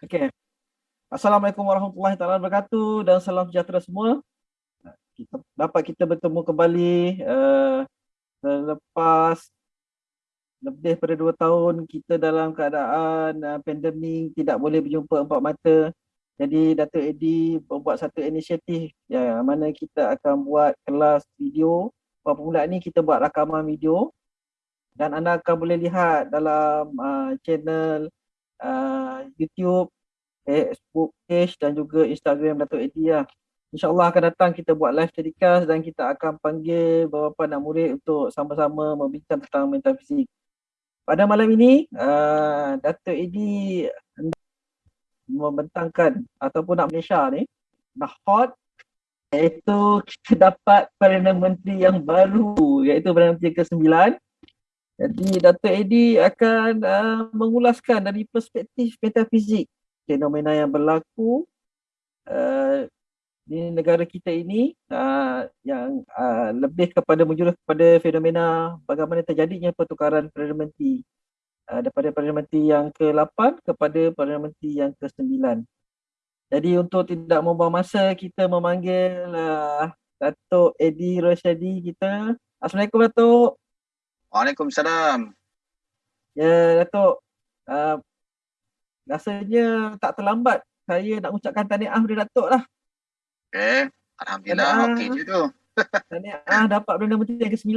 Okey. Assalamualaikum warahmatullahi taala wabarakatuh dan salam sejahtera semua. Kita bertemu kembali selepas lebih daripada 2 tahun kita dalam keadaan pandemik, tidak boleh berjumpa empat mata. Jadi Datuk Eddie membuat satu inisiatif yang mana kita akan buat kelas video. Permulaan ni kita buat rakaman video dan anda akan boleh lihat dalam channel YouTube, Facebook page dan juga Instagram Datuk Eddie lah. InsyaAllah akan datang kita buat live telecast dan kita akan panggil beberapa anak murid untuk sama-sama membincang tentang mental fizik. Pada malam ini, Datuk Eddie membentangkan ataupun nak Malaysia ni, dah hot, iaitu kita dapat Perdana Menteri yang baru, iaitu Perdana Menteri ke-9. Jadi Datuk Eddie akan mengulaskan dari perspektif metafizik fenomena yang berlaku di negara kita ini yang lebih kepada menjurus kepada fenomena bagaimana terjadinya pertukaran Perdana Menteri daripada Perdana Menteri yang ke-8 kepada Perdana Menteri yang ke-9. Jadi untuk tidak membuang masa, kita memanggil Datuk Eddie Rosyadi kita. Assalamualaikum Datuk. Waalaikumsalam. Ya Datuk, uh, rasanya tak terlambat saya nak ucapkan tahniah kepada Datuk lah. Okay. Alhamdulillah, okey Tahniah, je tu. tahniah dapat Perdana Menteri yang ke-9.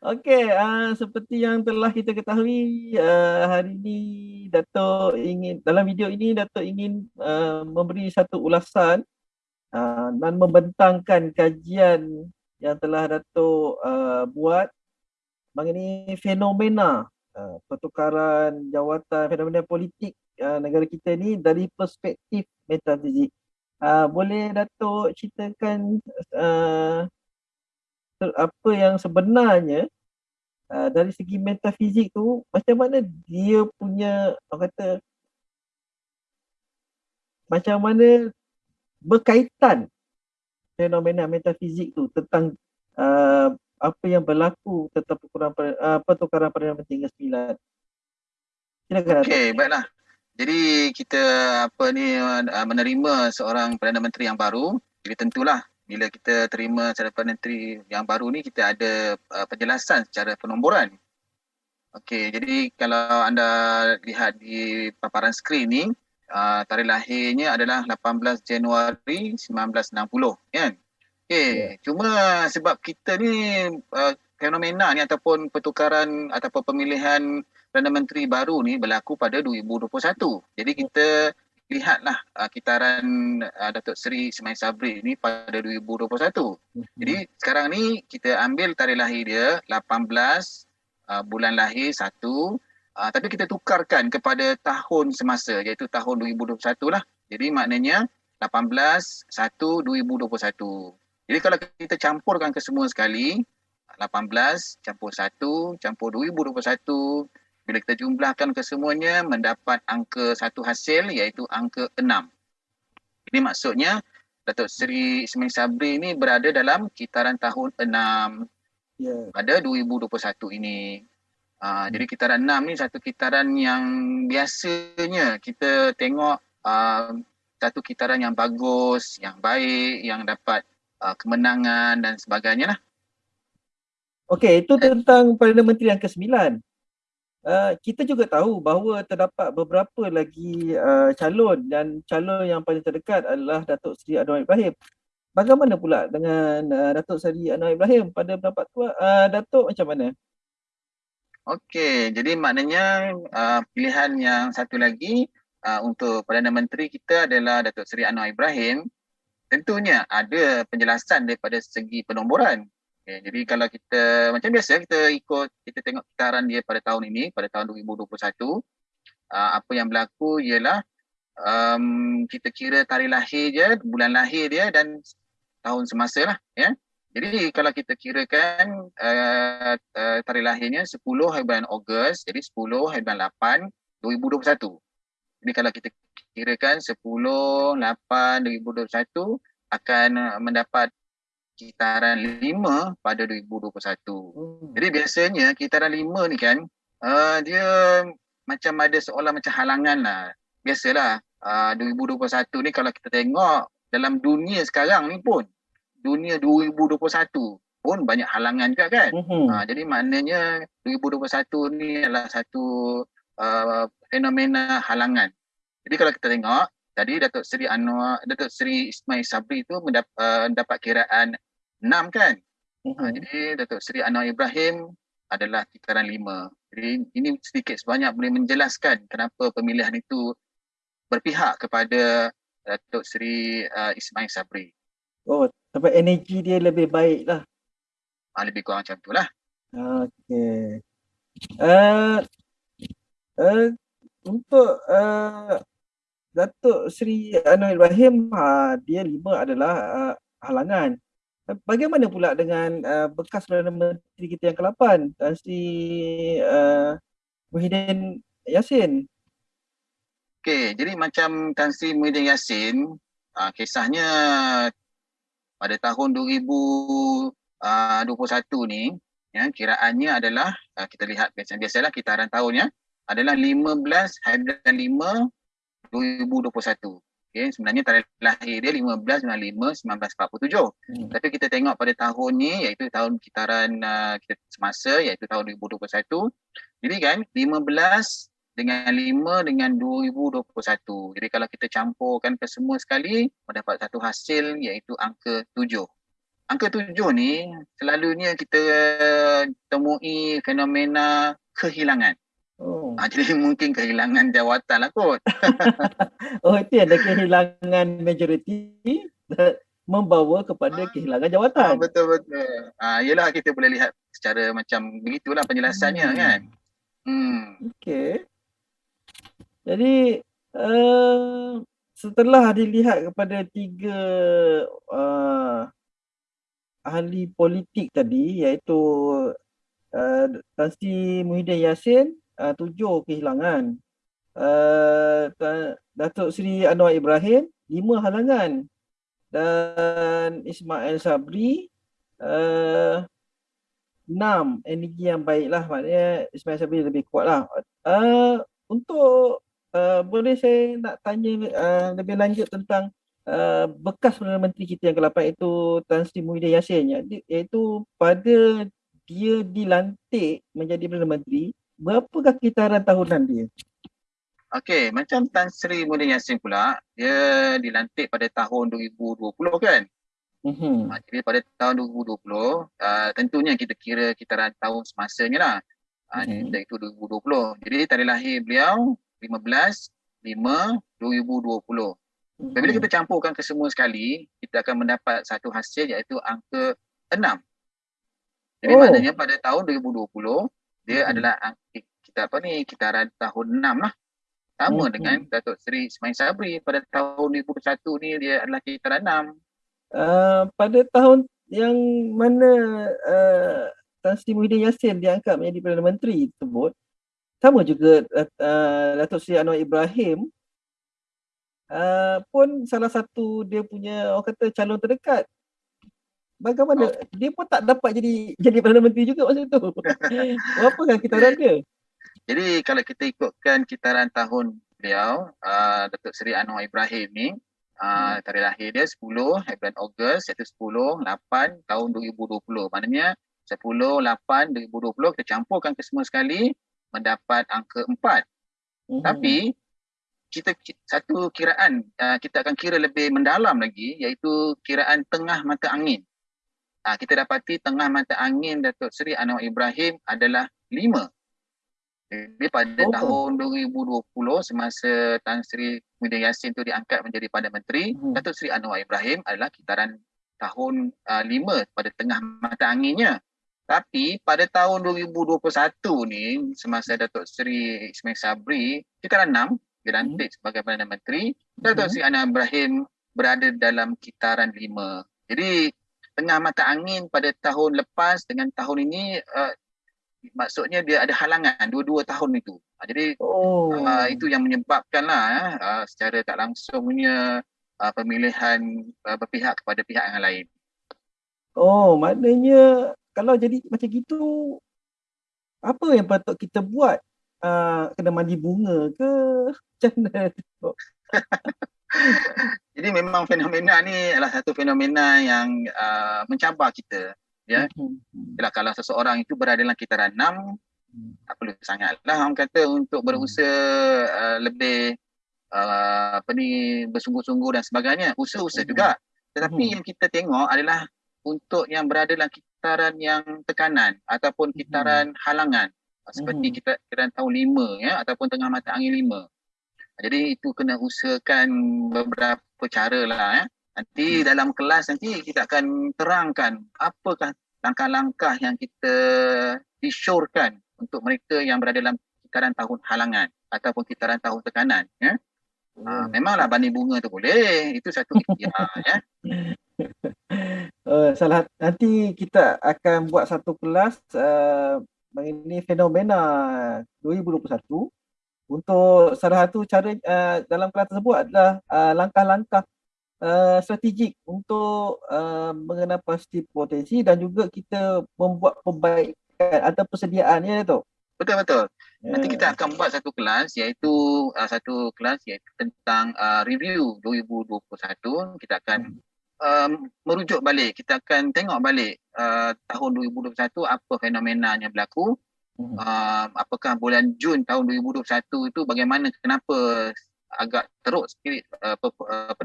Okey, seperti yang telah kita ketahui, hari ini Datuk ingin, dalam video ini Datuk ingin memberi satu ulasan dan membentangkan kajian yang telah Datuk buat mengenai fenomena pertukaran jawatan, fenomena politik negara kita ni dari perspektif metafizik. Boleh Datuk ceritakan apa yang sebenarnya dari segi metafizik tu, macam mana dia punya, orang kata, macam mana berkaitan fenomena metafizik tu tentang apa yang berlaku tentang pertukaran Perdana Menteri ke-9. Silakan Datuk. Okey, baiklah. Jadi kita menerima seorang Perdana Menteri yang baru. Jadi tentulah bila kita terima seorang Perdana Menteri yang baru ni, kita ada penjelasan secara penomboran. Okey, jadi kalau anda lihat di paparan skrin ni, tarikh lahirnya adalah 18 Januari 1960, kan? Ya. Cuma sebab kita ni fenomena ni ataupun pertukaran ataupun pemilihan Perdana Menteri baru ni berlaku pada 2021. Jadi kita lihatlah kitaran Datuk Seri Ismail Sabri ni pada 2021. Jadi sekarang ni kita ambil tarikh lahir dia 18 bulan lahir 1, tapi kita tukarkan kepada tahun semasa, iaitu tahun 2021 lah. Jadi maknanya 18/1/2021. Jadi kalau kita campurkan ke semua sekali, 18 campur 1 campur 2021, bila kita jumlahkan ke semuanya mendapat angka satu hasil, iaitu angka 6. Ini maksudnya Datuk Seri Ismail Sabri ini berada dalam kitaran tahun 6 pada 2021 ini. Jadi kitaran 6 ni satu kitaran yang biasanya kita tengok satu kitaran yang bagus, yang baik, yang dapat kemenangan dan sebagainya lah. Okey, itu tentang Perdana Menteri yang ke-9. Kita juga tahu bahawa terdapat beberapa lagi calon, dan calon yang paling terdekat adalah Datuk Seri Anwar Ibrahim. Bagaimana pula dengan Datuk Seri Anwar Ibrahim? Pada pendapat Datuk macam mana? Okey, jadi maknanya pilihan yang satu lagi untuk Perdana Menteri kita adalah Datuk Seri Anwar Ibrahim. Tentunya ada penjelasan daripada segi penomboran. Okay, jadi kalau kita macam biasa kita tengok kitaran dia pada tahun ini, pada tahun 2021, apa yang berlaku ialah kita kira tarikh lahir dia, bulan lahir dia dan tahun semasa lah, ya. Jadi kalau kita kirakan tarikh lahirnya 10 hari bulan Ogos, jadi 10 hari bulan 8 2021. Jadi kalau kita kirakan 10/8/2021 akan mendapat kitaran 5 pada 2021. Jadi biasanya kitaran 5 ni kan Dia macam ada seolah macam halangan lah. Biasalah 2021 ni kalau kita tengok dalam dunia sekarang ni pun, dunia 2021 pun banyak halangan juga kan. Mhm. Jadi maknanya 2021 ni adalah satu fenomena halangan. Jadi kalau kita tengok tadi Datuk Seri Ismail Sabri tu mendapat kiraan 6 kan. Mhm. Jadi Datuk Seri Anwar Ibrahim adalah kitaran 5. Jadi ini sedikit sebanyak boleh menjelaskan kenapa pemilihan itu berpihak kepada Datuk Seri Ismail Sabri. Oh, sebab energi dia lebih baik lah. Lebih kurang macam tu lah. Okey. Uh, uh, untuk Datuk Seri Anwar Ibrahim, dia 5 adalah halangan. Bagaimana pula dengan bekas Perdana Menteri kita yang ke-8, Tan Sri Muhyiddin Yassin? Okey, jadi macam Tan Sri Muhyiddin Yassin, kisahnya pada tahun 2021 ni, ya, kiraannya adalah kita lihat biasalah kitaran tahunnya adalah 15/5/2021. Okay, sebenarnya tarikh lahir dia 15/5/1947. Tapi kita tengok pada tahun ni iaitu tahun kitaran kita semasa iaitu tahun 2021. Jadi kan 15 dengan 5 dengan 2021. Jadi kalau kita campurkan ke semua sekali mendapat satu hasil iaitu angka 7. Angka 7 ni selalunya kita temui fenomena kehilangan. Oh. Jadi mungkin kehilangan jawatan lah kot. Oh, itu ada kehilangan majoriti membawa kepada kehilangan jawatan. Betul-betul. Yelah kita boleh lihat secara macam begitulah penjelasannya kan. Okey. Jadi setelah dilihat kepada 3 ahli politik tadi iaitu Tan Sri Muhyiddin Yassin 7 kehilangan. Datuk Seri Anwar Ibrahim 5 halangan. Dan Ismail Sabri 6 energi yang baik lah, maknanya Ismail Sabri lebih kuat lah. Untuk boleh saya nak tanya lebih lanjut tentang bekas Perdana Menteri kita yang ke-8 itu Tan Sri Muhyiddin Yassin, iaitu pada dia dilantik menjadi Perdana Menteri, berapakah kitaran tahunan dia? Okey, macam Tan Sri Muhyiddin Yassin pula, dia dilantik pada tahun 2020 kan. Jadi pada tahun 2020, tentunya kita kira kitaran tahun semasanya lah. Iaitu 2020. Jadi tarikh lahir beliau 15/5/2020. Bila kita campurkan ke semua sekali, kita akan mendapat satu hasil iaitu angka 6. Jadi maknanya pada tahun 2020, dia adalah kitaran tahun 6 lah. Sama dengan Datuk Seri Ismail Sabri pada tahun 2021 ni dia adalah kitaran 6. Pada tahun yang mana Tan Sri Muhyiddin Yassin diangkat menjadi Perdana Menteri tersebut, sama juga Datuk Seri Anwar Ibrahim pun salah satu dia punya orang kata calon terdekat. Bagaimana dia pun tak dapat jadi Perdana Menteri juga masa tu. Berapakah kitaran dia? Jadi kalau kita ikutkan kitaran tahun beliau, Datuk Seri Anwar Ibrahim ni, tarikh lahir dia 10 bulan Ogos iaitu 10/8 tahun 2020. Maknanya 10/8/2020 kita campurkan ke semua sekali mendapat angka 4. Tapi kita satu kiraan kita akan kira lebih mendalam lagi iaitu kiraan tengah mata angin. Kita dapati tengah mata angin Datuk Seri Anwar Ibrahim adalah 5. Jadi pada tahun 2020 semasa Tan Sri Muhyiddin Yassin tu diangkat menjadi Perdana Menteri, Datuk Seri Anwar Ibrahim adalah kitaran tahun 5 pada tengah mata anginnya. Tapi pada tahun 2021 ni semasa Datuk Seri Ismail Sabri kitaran 6 dilantik sebagai Perdana Menteri, Datuk Seri Anwar Ibrahim berada dalam kitaran 5. Jadi tengah mata angin pada tahun lepas dengan tahun ini maksudnya dia ada halangan dua-dua tahun itu. Jadi itu yang menyebabkanlah secara tak langsungnya pemilihan berpihak kepada pihak yang lain. Maknanya kalau jadi macam gitu apa yang patut kita buat? Kena mandi bunga ke? Macam mana tu? Jadi memang fenomena ni adalah satu fenomena yang mencabar kita. Ya, Yalah, kalau seseorang itu berada dalam kitaran 6, tak perlu sangatlah orang kata untuk berusaha lebih bersungguh-sungguh dan sebagainya. Usaha-usaha juga. Tetapi yang kita tengok adalah untuk yang berada dalam kitaran yang tekanan ataupun kitaran halangan. Seperti kitaran tahun 5 ya, ataupun tengah mata angin 5. Jadi itu kena usahakan beberapa cara lah ya. Nanti dalam kelas nanti kita akan terangkan apakah langkah-langkah yang kita disyorkan untuk mereka yang berada dalam kitaran tahun halangan ataupun kitaran tahun tekanan ya. Memanglah bani bunga tu boleh, itu satu ikhtiar ya. Nanti kita akan buat satu kelas mengenai fenomena 2021. Untuk salah satu cara dalam kelas tersebut adalah langkah-langkah strategik untuk mengenal pasti potensi dan juga kita membuat perbaikan atau persediaan ya tu. Betul. Nanti kita akan buat satu kelas iaitu tentang review 2021. Kita akan merujuk balik, kita akan tengok balik tahun 2021 apa fenomena yang berlaku. Apakah bulan Jun tahun 2021 itu bagaimana, kenapa agak teruk sikit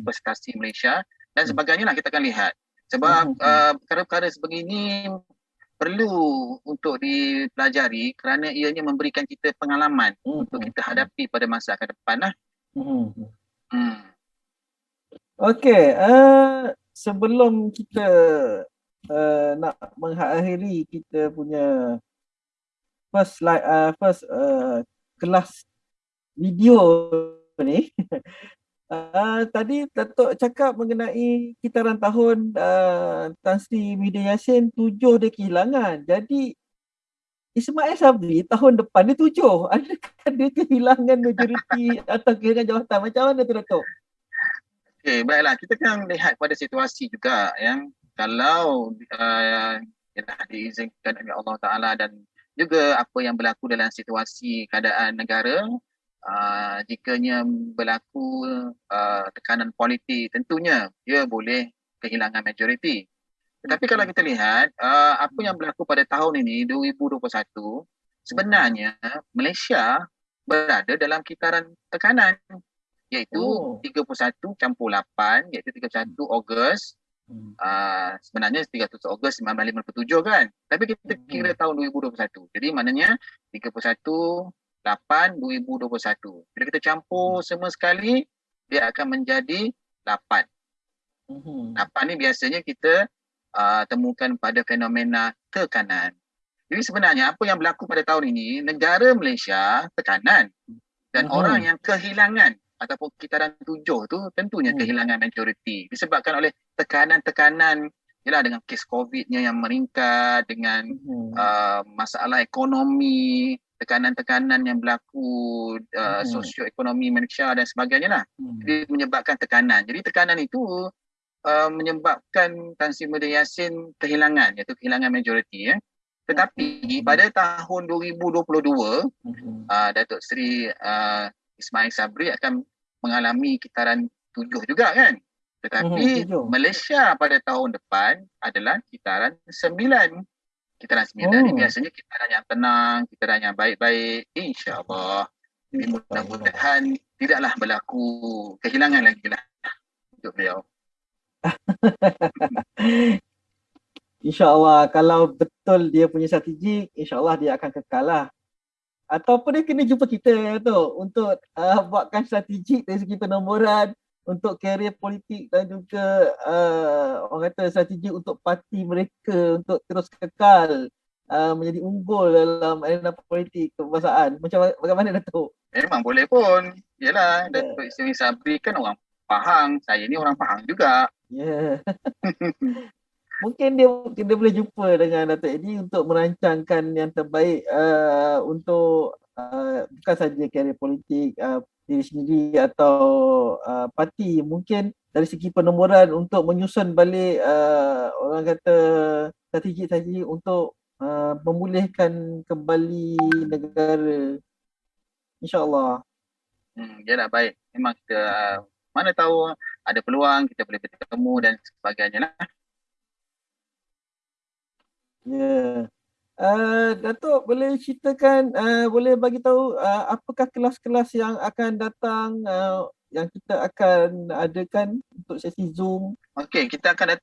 prestasi Malaysia dan sebagainya lah kita akan lihat. Sebab perkara-perkara sebegini perlu untuk dipelajari kerana ianya memberikan kita pengalaman untuk kita hadapi pada masa akan depan lah. Okey, sebelum kita nak mengakhiri kita punya first kelas video ni, tadi Datuk cakap mengenai kitaran tahun Tan Sri Muhyiddin Yassin 7 dia kehilangan. Jadi Ismail Sabri tahun depan dia 7. Adakah dia kehilangan majoriti atau kehilangan jawatan? Macam mana tu Datuk? Okey, baiklah. Kita kan lihat pada situasi juga yang kalau diizinkan oleh Allah Ta'ala dan juga apa yang berlaku dalam situasi keadaan negara, jikanya berlaku tekanan politik, tentunya dia boleh kehilangan majoriti. Tetapi kalau kita lihat apa yang berlaku pada tahun ini 2021, sebenarnya Malaysia berada dalam kitaran tekanan, iaitu 31 campur 8, iaitu 31 Ogos. Sebenarnya 31 Ogos 1957 kan, tapi kita kira tahun 2021, jadi maknanya 31 8 2021. Bila kita campur semua sekali, dia akan menjadi 8. 8 ni biasanya kita temukan pada fenomena tekanan. Jadi sebenarnya apa yang berlaku pada tahun ini, negara Malaysia tekanan dan orang yang kehilangan ataupun kitaran 7 tu tentunya kehilangan majoriti disebabkan oleh tekanan-tekanan, ialah dengan kes COVID-nya yang meningkat, dengan masalah ekonomi, tekanan-tekanan yang berlaku sosioekonomi Malaysia dan sebagainya lah. Jadi menyebabkan tekanan. Jadi tekanan itu menyebabkan Tan Sri Muhyiddin Yassin kehilangan, iaitu kehilangan majoriti ya. Tetapi pada tahun 2022 Datuk Seri Ismail Sabri akan mengalami kitaran 7 juga kan. Tetapi Malaysia pada tahun depan adalah kitaran 9. Kitaran 9 ni biasanya kitaran yang tenang, kitaran yang baik-baik, insya-Allah. Jadi mudah-mudahan tidaklah berlaku kehilangan lagi lah untuk beliau. InsyaAllah kalau betul dia punya strategi, insyaAllah dia akan kekal lah. Ataupun dia kena jumpa kita tu untuk buatkan strategi dari segi penomoran untuk karier politik dan juga orang kata strategi untuk parti mereka untuk terus kekal menjadi unggul dalam arena politik kebangsaan. Macam bagaimana Datuk? Memang boleh pun. Yalah, Datuk Ismail Sabri kan orang Pahang. Saya ni orang Pahang juga. Ya. Mungkin dia boleh jumpa dengan Datuk Eddie untuk merancangkan yang terbaik untuk bukan saja karier politik diri sendiri atau parti. Mungkin dari segi penomoran untuk menyusun balik orang kata strategi-strategi untuk memulihkan kembali negara, insyaAllah. Ya dah baik. Memang kita mana tahu ada peluang kita boleh bertemu dan sebagainya lah. Ya. Datuk boleh ceritakan, boleh bagi tahu apakah kelas-kelas yang akan datang, yang kita akan adakan untuk sesi Zoom? Okey, kita akan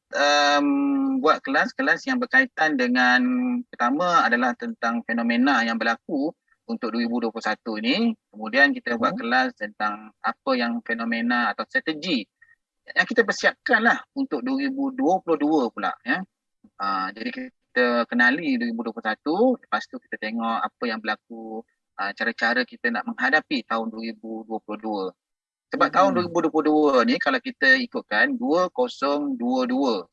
buat kelas-kelas yang berkaitan dengan, pertama adalah tentang fenomena yang berlaku untuk 2021 ini. Kemudian kita buat kelas tentang apa yang fenomena atau strategi yang kita persiapkan lah untuk 2022 pula ya. Jadi kita kenali 2021, lepas tu kita tengok apa yang berlaku, cara-cara kita nak menghadapi tahun 2022. Sebab tahun 2022 ni kalau kita ikutkan 2022.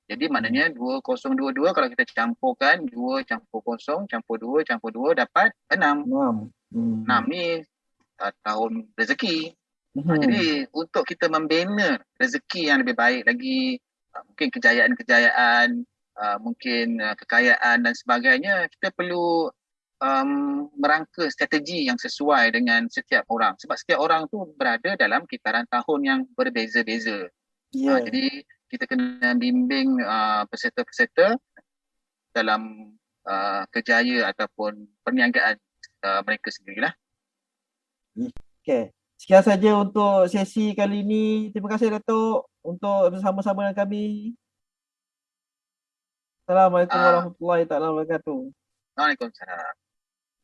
Jadi maknanya 2022 kalau kita campurkan 2 campur 0 campur 2 campur 2 dapat 6. 6 ni tahun rezeki. Jadi untuk kita membina rezeki yang lebih baik lagi, mungkin kejayaan-kejayaan, mungkin kekayaan dan sebagainya, kita perlu merangka strategi yang sesuai dengan setiap orang. Sebab setiap orang tu berada dalam kitaran tahun yang berbeza-beza. Ya. Jadi kita kena bimbing peserta-peserta dalam kerjaya ataupun perniagaan mereka sendirilah. Okay. Sekian saja untuk sesi kali ini. Terima kasih Datuk untuk bersama-sama dengan kami. Assalamualaikum warahmatullahi wabarakatuh. Waalaikumsalam.